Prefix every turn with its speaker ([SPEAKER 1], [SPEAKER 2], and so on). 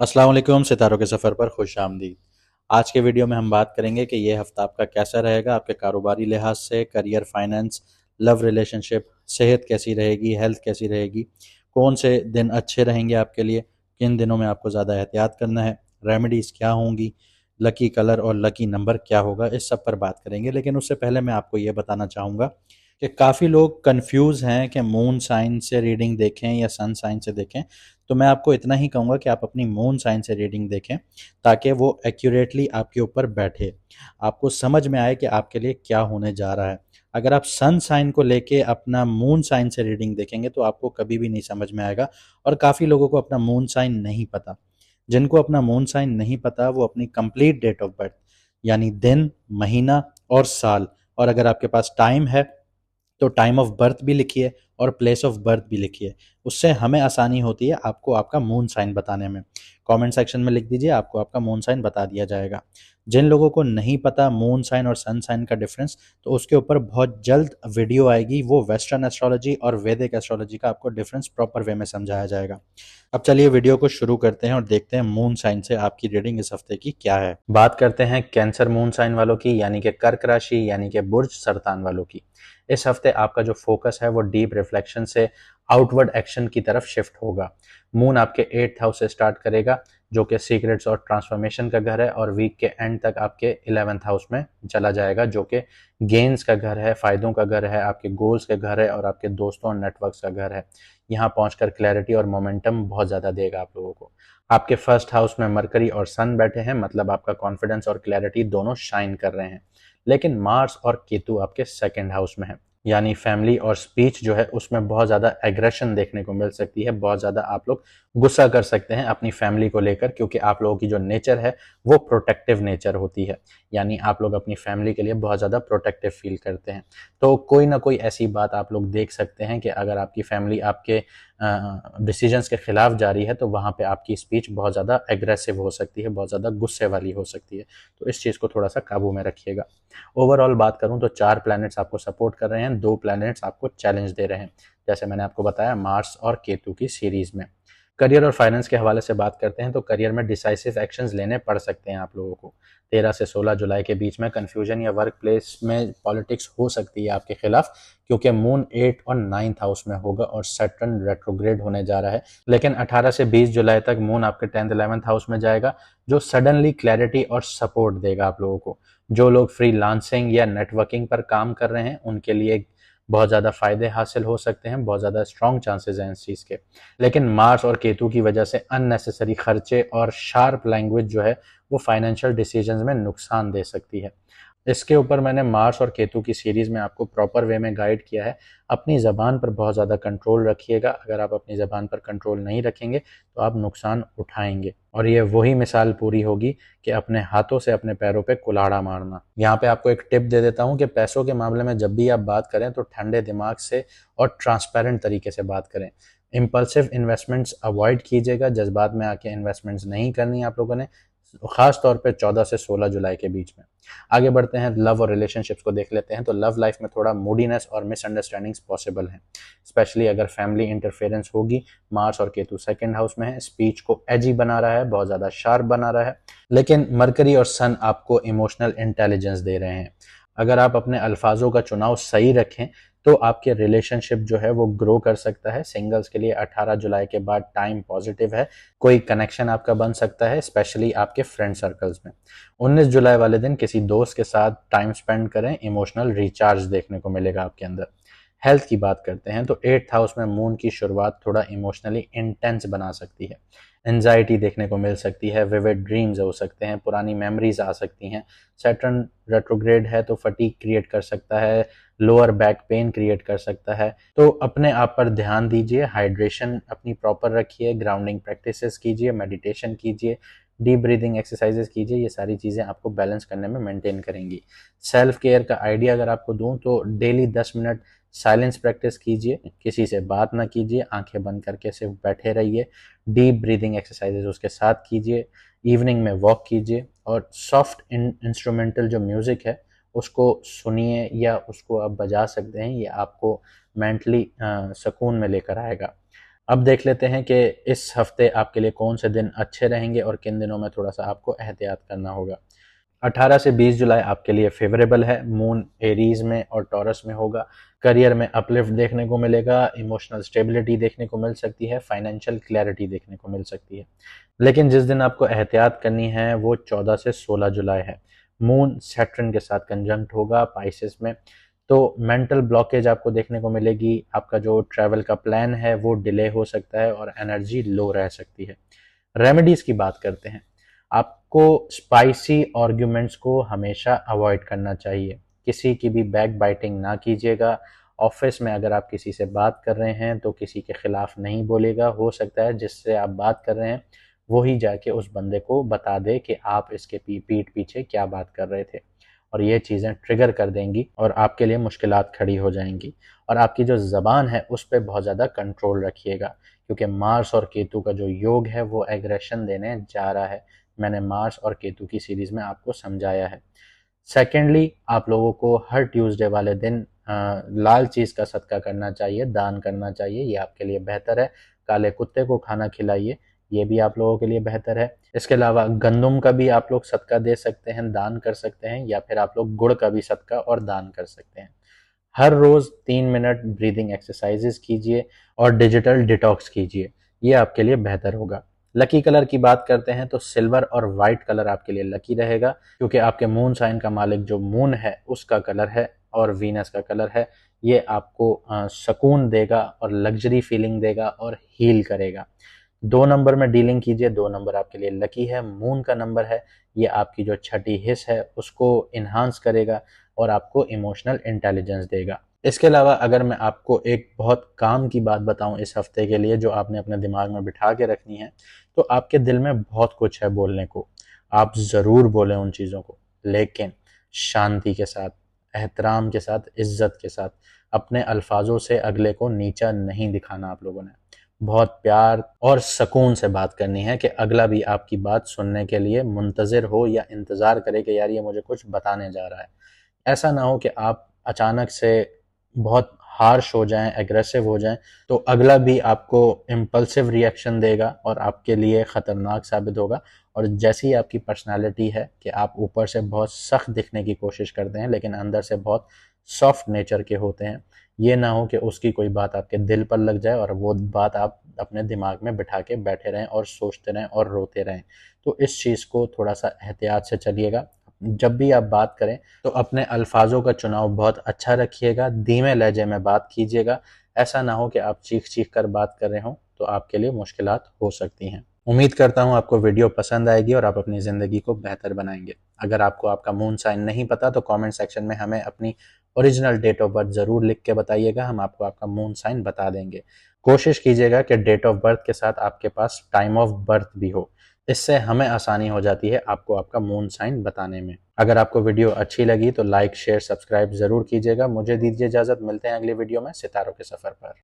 [SPEAKER 1] अस्सलाम वालेकुम, सितारों के सफ़र पर खुश आमदीद। आज के वीडियो में हम बात करेंगे कि ये हफ़्ता आपका कैसा रहेगा, आपके कारोबारी लिहाज से, करियर, फाइनेंस, लव रिलेशनशिप, सेहत कैसी रहेगी, हेल्थ कैसी रहेगी, कौन से दिन अच्छे रहेंगे आपके लिए, किन दिनों में आपको ज़्यादा एहतियात करना है, रेमेडीज़ क्या होंगी, लकी कलर और लकी नंबर क्या होगा, इस सब पर बात करेंगे। लेकिन उससे पहले मैं आपको ये बताना चाहूँगा कि काफ़ी लोग कन्फ्यूज़ हैं कि मून साइन से रीडिंग देखें या सन साइन से देखें। तो मैं आपको इतना ही कहूँगा कि आप अपनी मून साइन से रीडिंग देखें ताकि वो एक्यूरेटली आपके ऊपर बैठे, आपको समझ में आए कि आपके लिए क्या होने जा रहा है। अगर आप सन साइन को लेके अपना मून साइन से रीडिंग देखेंगे तो आपको कभी भी नहीं समझ में आएगा। और काफ़ी लोगों को अपना मून साइन नहीं पता। जिनको अपना मून साइन नहीं पता वो अपनी कंप्लीट डेट ऑफ बर्थ यानी दिन, महीना और साल, और अगर आपके पास टाइम है तो टाइम ऑफ बर्थ भी लिखिए और प्लेस ऑफ बर्थ भी लिखिए। उससे हमें आसानी होती है आपको आपका मून साइन बताने में। कमेंट सेक्शन में लिख दीजिए, आपको आपका मून साइन बता दिया जाएगा। जिन लोगों को नहीं पता मून साइन और सन साइन का डिफरेंस, तो उसके ऊपर बहुत जल्द वीडियो आएगी, वो वेस्टर्न एस्ट्रोलॉजी और वैदिक एस्ट्रोलॉजी का आपको डिफरेंस प्रॉपर वे में समझाया जाएगा। अब चलिए वीडियो को शुरू करते हैं और देखते हैं मून साइन से आपकी रीडिंग इस हफ्ते की क्या है। बात करते हैं कैंसर मून साइन वालों की, यानी कि कर्क राशि, यानी कि बुर्ज सरतान वालों की। इस हफ्ते आपका जो फोकस है वो डीप रिफ्लेक्शन से आउटवर्ड एक्शन की तरफ शिफ्ट होगा। मून आपके 8th हाउस से स्टार्ट करेगा, जो कि सीक्रेट्स और ट्रांसफॉर्मेशन का घर है, और वीक के एंड तक आपके 11th हाउस में चला जाएगा, जो कि गेन्स का घर है, फायदों का घर है, आपके गोल्स का घर है और आपके दोस्तों और नेटवर्क्स का घर है। यहाँ पहुंचकर क्लैरिटी और मोमेंटम बहुत ज़्यादा देगा आप लोगों को। आपके फर्स्ट हाउस में मरकरी और सन बैठे हैं, मतलब आपका कॉन्फिडेंस और क्लैरिटी दोनों शाइन कर रहे हैं। लेकिन मार्स और केतु आपके सेकंड हाउस में है, यानी फैमिली और स्पीच जो है उसमें बहुत ज़्यादा एग्रेशन देखने को मिल सकती है। बहुत ज़्यादा आप लोग गुस्सा कर सकते हैं अपनी फैमिली को लेकर, क्योंकि आप लोगों की जो नेचर है वो प्रोटेक्टिव नेचर होती है। यानी आप लोग अपनी फैमिली के लिए बहुत ज़्यादा प्रोटेक्टिव फील करते हैं। तो कोई ना कोई ऐसी बात आप लोग देख सकते हैं कि अगर आपकी फैमिली आपके डिसीजंस के खिलाफ जा रही है तो वहाँ पे आपकी स्पीच बहुत ज़्यादा एग्रेसिव हो सकती है, बहुत ज़्यादा गुस्से वाली हो सकती है। तो इस चीज़ को थोड़ा सा काबू में रखिएगा। ओवरऑल बात करूं तो 4 प्लैनेट्स आपको सपोर्ट कर रहे हैं, 2 प्लैनेट्स आपको चैलेंज दे रहे हैं, जैसे मैंने आपको बताया मार्स और केतु की सीरीज में। करियर और फाइनेंस के हवाले से बात करते हैं तो करियर में डिसाइसिव एक्शंस लेने पड़ सकते हैं आप लोगों को। 13 से 16 जुलाई के बीच में कंफ्यूजन या वर्क प्लेस में पॉलिटिक्स हो सकती है आपके खिलाफ, क्योंकि मून 8 और 9th हाउस में होगा और सैटर्न रेट्रोग्रेड होने जा रहा है। लेकिन 18 से 20 जुलाई तक मून आपके 10th 11th हाउस में जाएगा, जो सडनली क्लैरिटी और सपोर्ट देगा आप लोगों को। जो लोग फ्रीलांसिंग या नेटवर्किंग पर काम कर रहे हैं उनके लिए बहुत ज़्यादा फायदे हासिल हो सकते हैं, बहुत ज़्यादा स्ट्रॉन्ग चांसेस हैं इस चीज़ के। लेकिन मार्स और केतु की वजह से अननेसेसरी खर्चे और शार्प लैंग्वेज जो है वो फाइनेंशियल डिसीजंस में नुकसान दे सकती है। इसके ऊपर मैंने मार्स और केतु की सीरीज में आपको प्रॉपर वे में गाइड किया है। अपनी ज़बान पर बहुत ज़्यादा कंट्रोल रखिएगा। अगर आप अपनी ज़बान पर कंट्रोल नहीं रखेंगे तो आप नुकसान उठाएंगे, और ये वही मिसाल पूरी होगी कि अपने हाथों से अपने पैरों पे कुल्हाड़ा मारना। यहाँ पे आपको एक टिप दे देता हूँ कि पैसों के मामले में जब भी आप बात करें तो ठंडे दिमाग से और ट्रांसपेरेंट तरीके से बात करें। इम्पल्सिव इन्वेस्टमेंट्स अवॉइड कीजिएगा, जज्बात में आके इन्वेस्टमेंट्स नहीं करनी आप लोगों ने, खास तौर पे 14 से 16 जुलाई के बीच में। आगे बढ़ते हैं, लव और रिलेशनशिप्स को देख लेते हैं। तो लव लाइफ में थोड़ा मूडीनेस और मिसअंडरस्टैंडिंग्स पॉसिबल हैं, स्पेशली अगर फैमिली इंटरफेरेंस होगी। मार्स और केतु सेकंड हाउस में है, स्पीच को एजी बना रहा है, बहुत ज़्यादा शार्प बना रहा है। लेकिन मरकरी और सन आपको इमोशनल इंटेलिजेंस दे रहे हैं। अगर आप अपने अल्फाजों का चुनाव सही रखें तो आपके रिलेशनशिप जो है वो ग्रो कर सकता है। सिंगल्स के लिए 18 जुलाई के बाद टाइम पॉजिटिव है, कोई कनेक्शन आपका बन सकता है, स्पेशली आपके फ्रेंड सर्कल्स में। 19 जुलाई वाले दिन किसी दोस्त के साथ टाइम स्पेंड करें, इमोशनल रिचार्ज देखने को मिलेगा आपके अंदर। हेल्थ की बात करते हैं तो 8th हाउस में मून की शुरुआत थोड़ा इमोशनली इंटेंस बना सकती है। एंजाइटी देखने को मिल सकती है, विविड ड्रीम्स हो सकते हैं, पुरानी मेमोरीज आ सकती हैं। सैटर्न रेट्रोग्रेड है तो फटीग क्रिएट कर सकता है, लोअर बैक पेन क्रिएट कर सकता है। तो अपने आप पर ध्यान दीजिए, हाइड्रेशन अपनी प्रॉपर रखिए, ग्राउंडिंग प्रैक्टिसेस कीजिए, मेडिटेशन कीजिए, डीप ब्रीदिंग एक्सरसाइजेस कीजिए। ये सारी चीज़ें आपको बैलेंस करने में मेंटेन करेंगी। सेल्फ केयर का आइडिया अगर आपको दूं तो डेली 10 मिनट साइलेंस प्रैक्टिस कीजिए, किसी से बात ना कीजिए, आंखें बंद करके सिर्फ बैठे रहिए, डीप ब्रीदिंग एक्सरसाइजेस उसके साथ कीजिए, इवनिंग में वॉक कीजिए, और सॉफ्ट इंस्ट्रूमेंटल जो म्यूज़िक है उसको सुनिए या उसको आप बजा सकते हैं। ये आपको मेंटली सुकून में लेकर आएगा। अब देख लेते हैं कि इस हफ्ते आपके लिए कौन से दिन अच्छे रहेंगे और किन दिनों में थोड़ा सा आपको एहतियात करना होगा। 18 से 20 जुलाई आपके लिए फेवरेबल है। मून एरीज में और टॉरस में होगा। करियर में अपलिफ्ट देखने को मिलेगा, इमोशनल स्टेबिलिटी देखने को मिल सकती है, फाइनेंशियल क्लैरिटी देखने को मिल सकती है। लेकिन जिस दिन आपको एहतियात करनी है वो 14 से 16 जुलाई है। मून सैटर्न के साथ कंजंक्ट होगा पाइसेस में, तो मेंटल ब्लॉकेज आपको देखने को मिलेगी। आपका जो ट्रैवल का प्लान है वो डिले हो सकता है और एनर्जी लो रह सकती है। रेमेडीज की बात करते हैं। आपको स्पाइसी आर्ग्यूमेंट्स को हमेशा अवॉइड करना चाहिए। किसी की भी बैक बाइटिंग ना कीजिएगा। ऑफिस में अगर आप किसी से बात कर रहे हैं तो किसी के खिलाफ नहीं बोलेगा। हो सकता है जिससे आप बात कर रहे हैं वही जाके उस बंदे को बता दे कि आप इसके पीठ पीछे क्या बात कर रहे थे, और ये चीज़ें ट्रिगर कर देंगी और आपके लिए मुश्किलात खड़ी हो जाएंगी। और आपकी जो ज़बान है उस पर बहुत ज़्यादा कंट्रोल रखिएगा, क्योंकि मार्स और केतु का जो योग है वो एग्रेशन देने जा रहा है। मैंने मार्स और केतु की सीरीज में आपको समझाया है। सेकेंडली, आप लोगों को हर ट्यूसडे वाले दिन लाल चीज़ का सदका करना चाहिए, दान करना चाहिए। ये आपके लिए बेहतर है। काले कुत्ते को खाना खिलाइए, ये भी आप लोगों के लिए बेहतर है। इसके अलावा गंदुम का भी आप लोग सदका दे सकते हैं, दान कर सकते हैं, या फिर आप लोग गुड़ का भी सदका और दान कर सकते हैं। हर रोज 3 मिनट ब्रीदिंग एक्सरसाइजेस कीजिए और डिजिटल डिटॉक्स कीजिए, ये आपके लिए बेहतर होगा। लकी कलर की बात करते हैं तो सिल्वर और वाइट कलर आपके लिए लकी रहेगा, क्योंकि आपके मून साइन का मालिक जो मून है उसका कलर है और वीनस का कलर है। ये आपको सुकून देगा और लग्जरी फीलिंग देगा और हील करेगा। 2 नंबर में डीलिंग कीजिए। 2 नंबर आपके लिए लकी है, मून का नंबर है। ये आपकी जो छठी हिस्स है उसको इन्हांस करेगा और आपको इमोशनल इंटेलिजेंस देगा। इसके अलावा अगर मैं आपको एक बहुत काम की बात बताऊं इस हफ्ते के लिए, जो आपने अपने दिमाग में बिठा के रखनी है, तो आपके दिल में बहुत कुछ है बोलने को। आप ज़रूर बोलें उन चीज़ों को, लेकिन शांति के साथ, एहतराम के साथ, इज्जत के साथ। अपने अल्फाजों से अगले को नीचा नहीं दिखाना आप लोगों ने। बहुत प्यार और सुकून से बात करनी है कि अगला भी आपकी बात सुनने के लिए मुंतज़िर हो या इंतज़ार करे कि यार ये मुझे कुछ बताने जा रहा है। ऐसा ना हो कि आप अचानक से बहुत हार्श हो जाएं, एग्रेसिव हो जाएं, तो अगला भी आपको इम्पल्सिव रिएक्शन देगा और आपके लिए ख़तरनाक साबित होगा। और जैसी आपकी पर्सनालिटी है कि आप ऊपर से बहुत सख्त दिखने की कोशिश करते हैं लेकिन अंदर से बहुत सॉफ्ट नेचर के होते हैं, ये ना हो कि उसकी कोई बात आपके दिल पर लग जाए और वो बात आप अपने दिमाग में बिठा के बैठे रहें और सोचते रहें और रोते रहें। तो इस चीज़ को थोड़ा सा एहतियात से चलिएगा। जब भी आप बात करें तो अपने अल्फाजों का चुनाव बहुत अच्छा रखिएगा, धीमे लहजे में बात कीजिएगा। ऐसा ना हो कि आप चीख चीख कर बात कर रहे हों, तो आपके लिए मुश्किलात हो सकती हैं। उम्मीद करता हूं आपको वीडियो पसंद आएगी और आप अपनी ज़िंदगी को बेहतर बनाएंगे। अगर आपको आपका मून साइन नहीं पता तो कमेंट सेक्शन में हमें अपनी ओरिजिनल डेट ऑफ बर्थ ज़रूर लिख के बताइएगा, हम आपको आपका मून साइन बता देंगे। कोशिश कीजिएगा कि डेट ऑफ बर्थ के साथ आपके पास टाइम ऑफ बर्थ भी हो, इससे हमें आसानी हो जाती है आपको आपका मून साइन बताने में। अगर आपको वीडियो अच्छी लगी तो लाइक शेयर सब्सक्राइब ज़रूर कीजिएगा। मुझे दीजिए इजाज़त, मिलते हैं अगली वीडियो में सितारों के सफ़र पर।